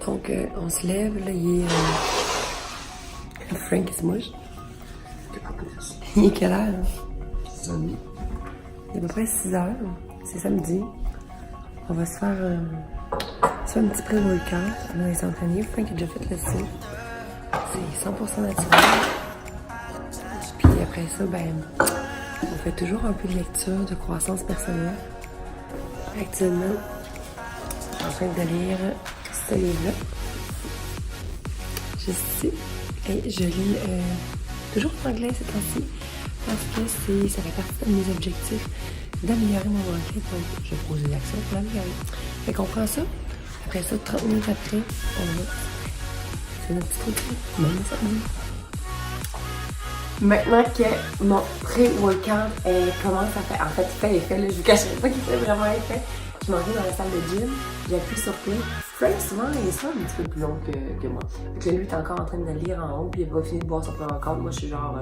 Donc, on se lève, là, il est... Frank, il se mouche. Il est quelle heure? 6h30. Il est à peu près 6h. C'est samedi. On va se faire un petit pré-workout. On va s'entraîner. Frank a déjà fait le site. C'est 100% naturel. Puis après ça, ben, on fait toujours un peu de lecture, de croissance personnelle. Actuellement, je suis en train de lire ce livre-là. Juste ici. Et je lis toujours en anglais ces temps-ci. Parce que ça fait partie de mes objectifs d'améliorer mon anglais. Donc, je pose des actions pour l'améliorer. Fait qu'on prend ça. Après ça, 30 minutes après, on va. C'est notre petit routine. Même samedi. Maintenant que mon pré-workout commence à faire. En fait, il fait l'effet, là. Je vous cacherai pas qu'il fait vraiment effet. Je m'en vais dans la salle de gym. J'appuie sur play. Frank, souvent, il est souvent un petit peu plus long que moi. Fait que lui, il est encore en train de lire en haut. Puis il a pas fini de boire son pré-workout. Moi, je suis genre.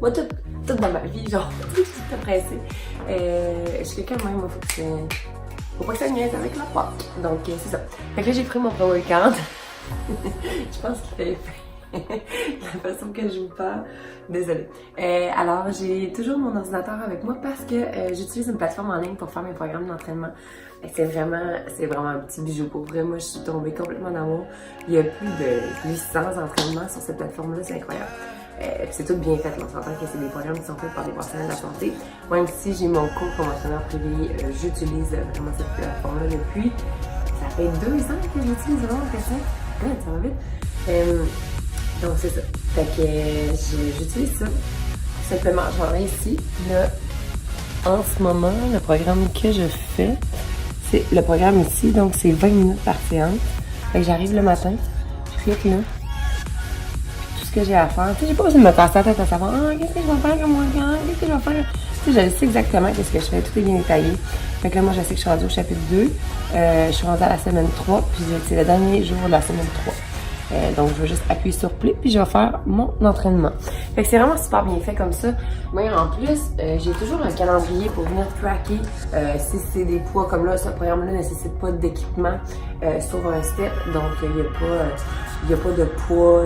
Moi, tout dans ma vie, genre, tout pressée. Je suis quelqu'un de même, moi, faut pas que ça niaise avec la pote. Donc, c'est ça. Fait que là, j'ai pris mon pré-workout. Je pense qu'il fait effet. La façon que je vous parle. Désolée. Alors, j'ai toujours mon ordinateur avec moi parce que j'utilise une plateforme en ligne pour faire mes programmes d'entraînement. C'est vraiment un petit bijou. Pour vrai, moi, je suis tombée complètement d'amour. Il y a plus de 800 entraînements sur cette plateforme-là, c'est incroyable. C'est tout bien fait, on s'entend que c'est des programmes qui sont faits par des professionnels de la santé. Même si j'ai mon cours promotionnel privé, j'utilise vraiment cette plateforme-là depuis. Ça fait 2 ans que j'utilise vraiment ça. God, ça va vite. Donc c'est ça. Fait que j'utilise ça. Simplement, je m'en vais ici. Là, en ce moment, le programme que je fais, c'est le programme ici, donc c'est 20 minutes par séance. Fait que j'arrive le matin, je clique là. Ce que j'ai à faire. Tu sais, j'ai pas besoin de me passer la tête à savoir qu'est-ce que je vais faire comme workout, qu'est-ce que je vais faire. Tu sais, je sais exactement qu'est-ce que je fais, tout est bien détaillé. Fait que là, moi, je sais que je suis rendue au chapitre 2. Je suis rendue à la semaine 3, puis c'est le dernier jour de la semaine 3. Donc, je vais juste appuyer sur play, puis je vais faire mon entraînement. Fait que c'est vraiment super bien fait comme ça. Moi, en plus, j'ai toujours un calendrier pour venir tracker si c'est des poids comme là. Ce programme-là ne nécessite pas d'équipement sur un step, donc il n'y a pas de poids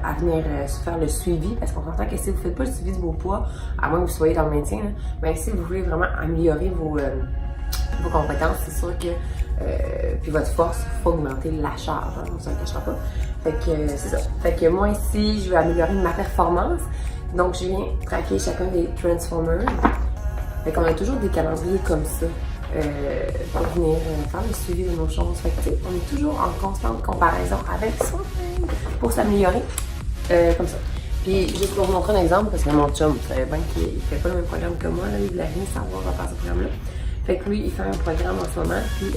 à venir faire le suivi, parce qu'on s'entend que si vous ne faites pas le suivi de vos poids, à moins que vous soyez dans le maintien, là, mais si vous voulez vraiment améliorer vos compétences, c'est sûr que puis votre force, il faut augmenter la charge, hein, on ne se le cachera pas. Fait que c'est ça. Fait que moi ici, je veux améliorer ma performance, donc je viens traquer chacun des transformers. Fait qu'on a toujours des calendriers comme ça. Pour venir faire le suivi de nos choses. Fait que, on est toujours en constante comparaison avec soi-même pour s'améliorer. Comme ça. Puis, juste pour vous montrer un exemple, parce que mon chum, vous savez bien qu'il fait pas le même programme que moi, là, il voulait rien savoir à faire ce programme-là. Fait que lui, il fait un programme en ce moment, puis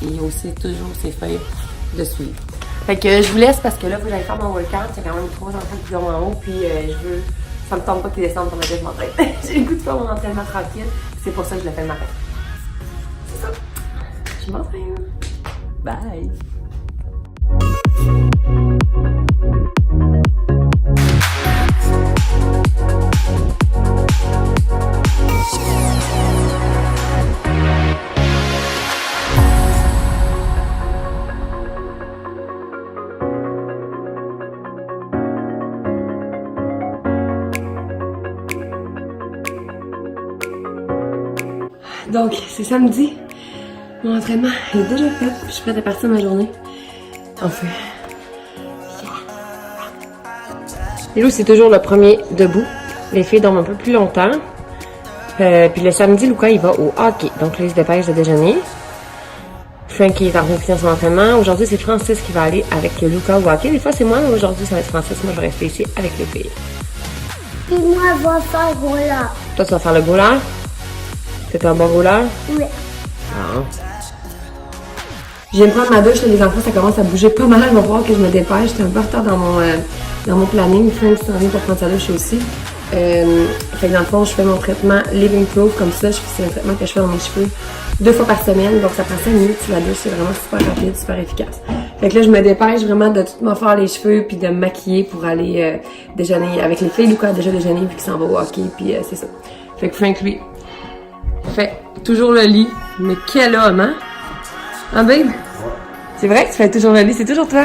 il a aussi toujours ses feuilles de suivi. Fait que je vous laisse parce que là, faut que j'aille faire mon workout. C'est quand même 3 enfants qui dorment en haut, puis ça me tente pas qu'ils descendent pour que je m'entraîne. J'ai le goût de faire mon entraînement tranquille, c'est pour ça que je le fais le matin. Je m'entraîne. Bye! Donc, c'est samedi. Mon entraînement est déjà fait, puis je suis prête à partir de ma journée. Enfin. Lou, c'est toujours le premier debout. Les filles dorment un peu plus longtemps. Puis le samedi, Lucas, il va au hockey. Donc là, il se dépêche de déjeuner. Frankie est en train de finir son entraînement. Aujourd'hui, c'est Francis qui va aller avec Lucas au hockey. Des fois, c'est moi, mais aujourd'hui, ça va être Francis. Moi, je vais rester ici avec les filles. Puis moi, je vais faire le rouleur. Toi, tu vas faire le goulard? T'es un bon rouleur? Oui. Ah. Je viens de prendre ma douche, là, les enfants, ça commence à bouger pas mal. Il va falloir que je me dépêche. J'étais un peu en retard dans mon planning. Frank s'en vient pour prendre sa douche aussi. Fait que dans le fond, je fais mon traitement Living Proof comme ça. C'est un traitement que je fais dans mes cheveux 2 fois par semaine. Donc ça prend 5 minutes sur la douche. C'est vraiment super rapide, super efficace. Fait que là, je me dépêche vraiment de tout me faire les cheveux puis de me maquiller pour aller déjeuner avec les filles. Lucas a déjà déjeuné vu qu'il s'en va au hockey. Puis c'est ça. Fait que Frank, lui, fait toujours le lit. Mais quel homme, hein? Hein, babe? C'est vrai que tu fais toujours le lit, c'est toujours toi?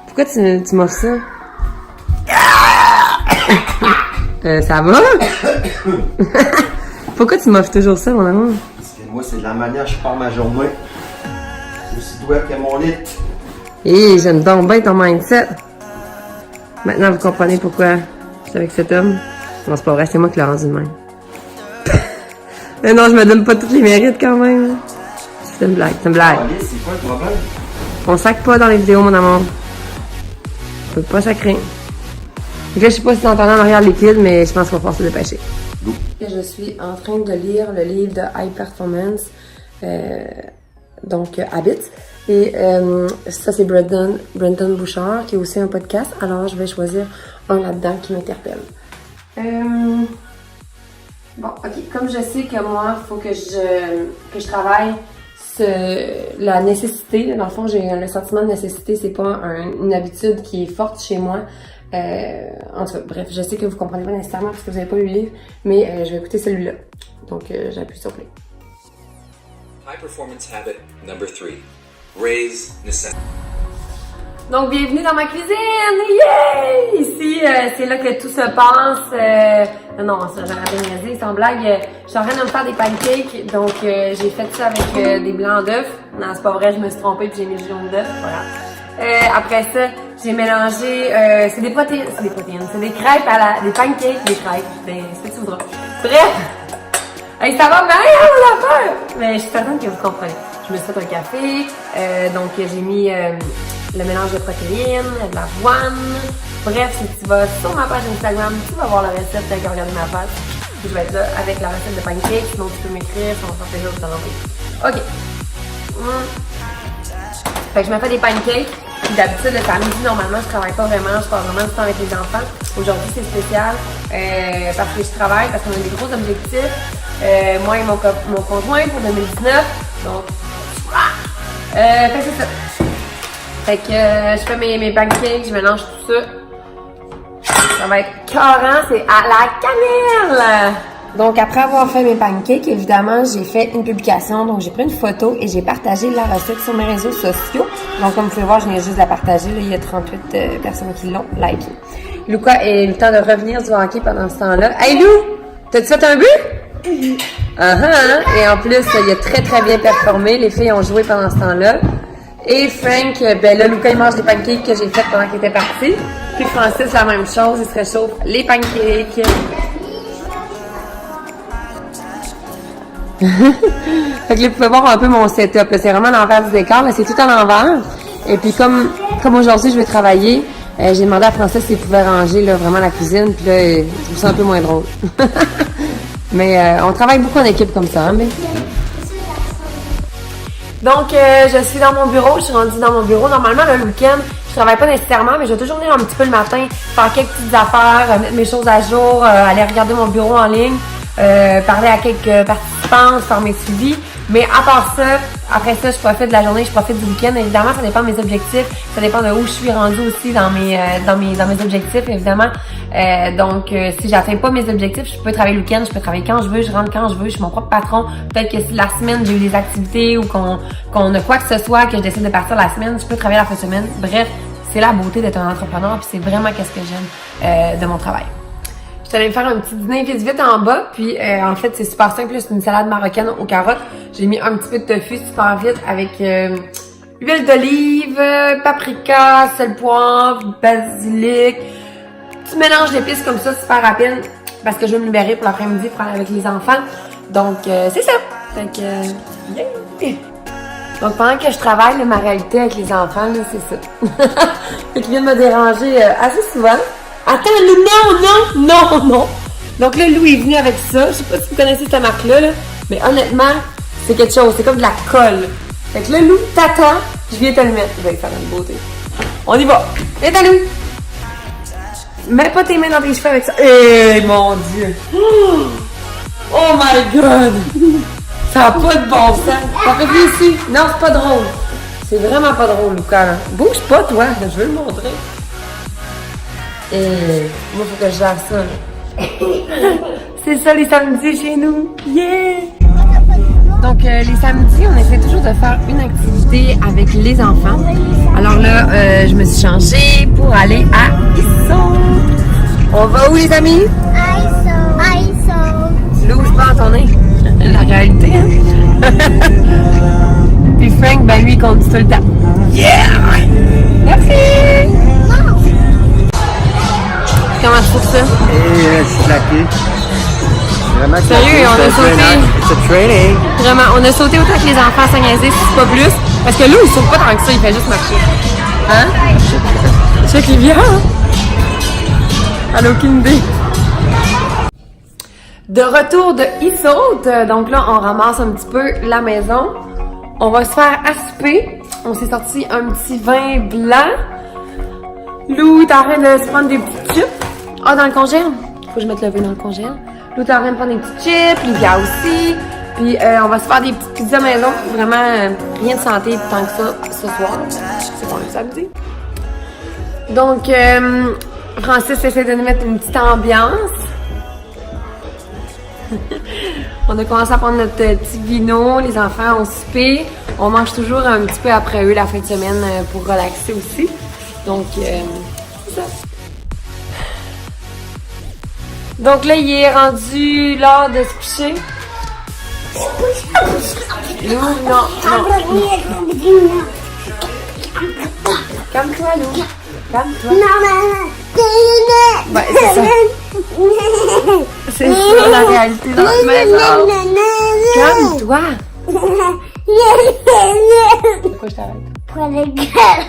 Pourquoi tu m'offres ça? Ça va? Pourquoi tu m'offres toujours ça, mon amour? Parce que moi, c'est de la manière que je pars ma journée. C'est aussi doué que mon lit. Hé, j'aime donc bien ton mindset. Maintenant, vous comprenez pourquoi je suis avec cet homme. Non, c'est pas vrai, c'est moi qui l'ai rendu de même. Mais non, je me donne pas tous les mérites quand même. C'est une blague, c'est une blague. Alice, c'est quoi le problème? On sac pas dans les vidéos, mon amour. On peut pas sacrer. Donc là, je sais pas si tu entends en arrière le liquide, mais je pense qu'on va pouvoir se dépêcher. Je suis en train de lire le livre de High Performance, donc Habits. Et ça, c'est Brendan Bouchard, qui est aussi un podcast. Alors, je vais choisir un là-dedans qui m'interpelle. Bon, ok. Comme je sais que moi, il faut que je travaille la nécessité. Dans le fond, j'ai le sentiment de nécessité. C'est pas une habitude qui est forte chez moi. En tout cas, bref, je sais que vous comprenez pas nécessairement parce que vous n'avez pas lu le livre, mais je vais écouter celui-là. Donc, j'appuie sur play. High performance habit number 3. Raise necessity. Donc, bienvenue dans ma cuisine! Yay! Ici, c'est là que tout se passe. Non, ça, j'en avais niaisé, sans blague. Je suis en train de me faire des pancakes, donc j'ai fait ça avec des blancs d'œufs. Non, c'est pas vrai, je me suis trompée puis j'ai mis du jaune d'œuf, voilà. Après ça, j'ai mélangé, c'est des protéines, c'est des crêpes des pancakes, des crêpes, c'est ce que tu voudras. Bref! Hey, ça va bien, hein, mon affaire! Mais je suis certaine que vous comprenez. Je me suis fait un café, donc j'ai mis le mélange de protéines, de l'avoine. Bref, si tu vas sur ma page Instagram, tu vas voir la recette quand tu regardes ma page. Je vais être là avec la recette de pancakes, sinon tu peux m'écrire, ça va me faire plaisir de t'en envoyer. Ok. Fait que je me fais des pancakes. Puis d'habitude, le samedi, normalement, je travaille pas vraiment. Je passe vraiment du temps avec les enfants. Aujourd'hui, c'est spécial parce que je travaille, parce qu'on a des gros objectifs. Moi et mon conjoint pour 2019. Donc, fait que c'est ça. Fait que je fais mes pancakes, je mélange tout ça. Ça va être écœurant, c'est à la cannelle! Donc, après avoir fait mes pancakes, évidemment, j'ai fait une publication. Donc, j'ai pris une photo et j'ai partagé la recette sur mes réseaux sociaux. Donc, comme vous pouvez voir, je viens juste de la partager. Là, il y a 38 personnes qui l'ont liké. Luca a eu le temps de revenir du hockey pendant ce temps-là. Hey, Lou! T'as-tu fait un but? Et en plus, il a très, très bien performé. Les filles ont joué pendant ce temps-là. Et Frank, ben là, Luca, il mange des pancakes que j'ai fait pendant qu'il était parti. Puis Francis, la même chose. Il se réchauffe les pancakes. Fait que là, vous pouvez voir un peu mon setup. C'est vraiment l'envers du décor. Là, c'est tout à l'envers. Et puis, comme aujourd'hui, je vais travailler, j'ai demandé à Francis s'il pouvait ranger là, vraiment la cuisine. Puis là, je trouve ça un peu moins drôle. Mais on travaille beaucoup en équipe comme ça, hein, mais... Donc, je suis dans mon bureau. Je suis rendue dans mon bureau. Normalement, le week-end, je travaille pas nécessairement, mais je vais toujours venir un petit peu le matin, faire quelques petites affaires, mettre mes choses à jour, aller regarder mon bureau en ligne, parler à quelques participants, faire mes suivis. Mais à part ça, après ça, je profite de la journée, je profite du week-end. Évidemment, ça dépend de mes objectifs. Ça dépend de où je suis rendue aussi dans mes objectifs, évidemment. Donc, si j'atteins pas mes objectifs, je peux travailler le week-end, je peux travailler quand je veux, je rentre quand je veux, je suis mon propre patron. Peut-être que si la semaine, j'ai eu des activités ou qu'on a quoi que ce soit, que je décide de partir la semaine, je peux travailler la fin de semaine. Bref, c'est la beauté d'être un entrepreneur, puis c'est vraiment qu'est-ce que j'aime de mon travail. Je suis allée me faire un petit dîner vite en bas, puis en fait, c'est super simple, c'est une salade marocaine aux carottes. J'ai mis un petit peu de tofu super vite avec huile d'olive, paprika, sel, poivre, basilic. Petit mélange d'épices comme ça, super rapide, parce que je vais me libérer pour l'après-midi pour aller avec les enfants. Donc, c'est ça. Fait que, yeah. Donc, pendant que je travaille, là, ma réalité avec les enfants, là, c'est ça. Fait qu'ils viennent me déranger assez souvent. Attends, Lou, non! Donc là, Lou est venu avec ça. Je sais pas si vous connaissez cette marque-là, là, mais honnêtement, c'est quelque chose. C'est comme de la colle. Fait que là, Lou, t'attends, je viens te le mettre. Je vais faire une beauté. On y va. Viens, t'as Lou! Mets pas tes mains dans tes cheveux avec ça. Eh, mon Dieu! Oh my God! Ça n'a pas de bon sens. Ça fait plus ici. Non, c'est pas drôle. C'est vraiment pas drôle, Lucas. Bouge pas, toi. Je veux le montrer. Et moi, faut que je gère ça. C'est ça les samedis chez nous. Yeah! Donc, les samedis, on essaie toujours de faire une activité avec les enfants. Alors là, je me suis changée pour aller à Isso. On va où, les amis? Lou, c'est pas en ton nez. La réalité, hein? Puis Frank, ben lui, il conduit tout le temps. Yeah! Merci! Comment tu trouves ça? Et je suis claqué. Vraiment Sérieux, on a sauté. C'est training. Vraiment, on a sauté autant que les enfants à Saint-Gazé, si c'est pas plus. Parce que Lou, il saute pas tant que ça, il fait juste marcher. Hein? Check les vieux, hein? Elle a aucune idée. De retour de Issaute, donc là, on ramasse un petit peu la maison. On va se faire assouper. On s'est sorti un petit vin blanc. Lou est en train de se prendre des petites chips. Ah, dans le congèle. Faut que je mette le vin dans le congèle. Lou est en train de prendre des petites chips. Livia aussi. Puis on va se faire des petites pizzas maison. Vraiment, rien de santé tant que ça ce soir. C'est bon, le samedi. Donc, Francis essaie de nous mettre une petite ambiance. On a commencé à prendre notre petit vino, les enfants ont soupé. On mange toujours un petit peu après eux la fin de semaine pour relaxer aussi. Donc, c'est ça. Donc là, il est rendu l'heure de se coucher. Lou, non. Calme-toi, Lou. Calme-toi. Ouais, c'est ça. C'est ça la réalité dans notre maison. Calme-toi. Pourquoi je t'arrête? Pour les gueules.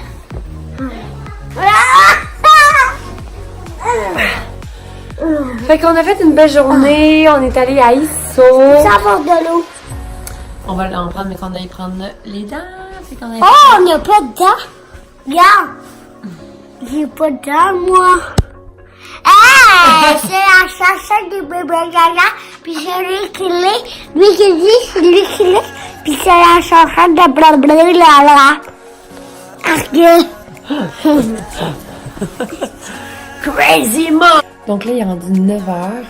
Fait qu'on a fait une belle journée, on est allé à Isso. Ça va de l'eau. On va en prendre, mais qu'on aille prendre les dents. Fait qu'on aille... Oh, on n'a pas de dents. Regarde. J'ai pas de dents, moi. C'est la chanson du bébé Gaga, puis c'est lui qui lit, lui qui dit, c'est lui qui lit, puis c'est la chanson de blablabla. Crazy mom! Donc là, il est rendu 9h,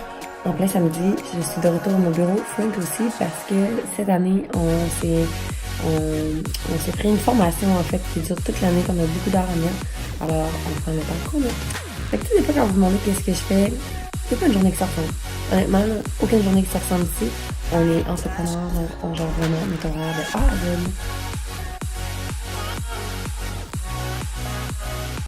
en plein samedi. Je suis de retour à mon bureau, Frank aussi, parce que cette année, on s'est pris une formation, en fait, qui dure toute l'année, qu'on a beaucoup d'heures à mettre. Alors, on prend le temps qu'on a. Fait que tu sais, des fois, quand vous demandez qu'est-ce que je fais, c'est pas une journée qui se ressemble. Honnêtement, là, aucune journée qui se ressemble ici. On est entrepreneurs, on gère vraiment notre horaire de A à Z.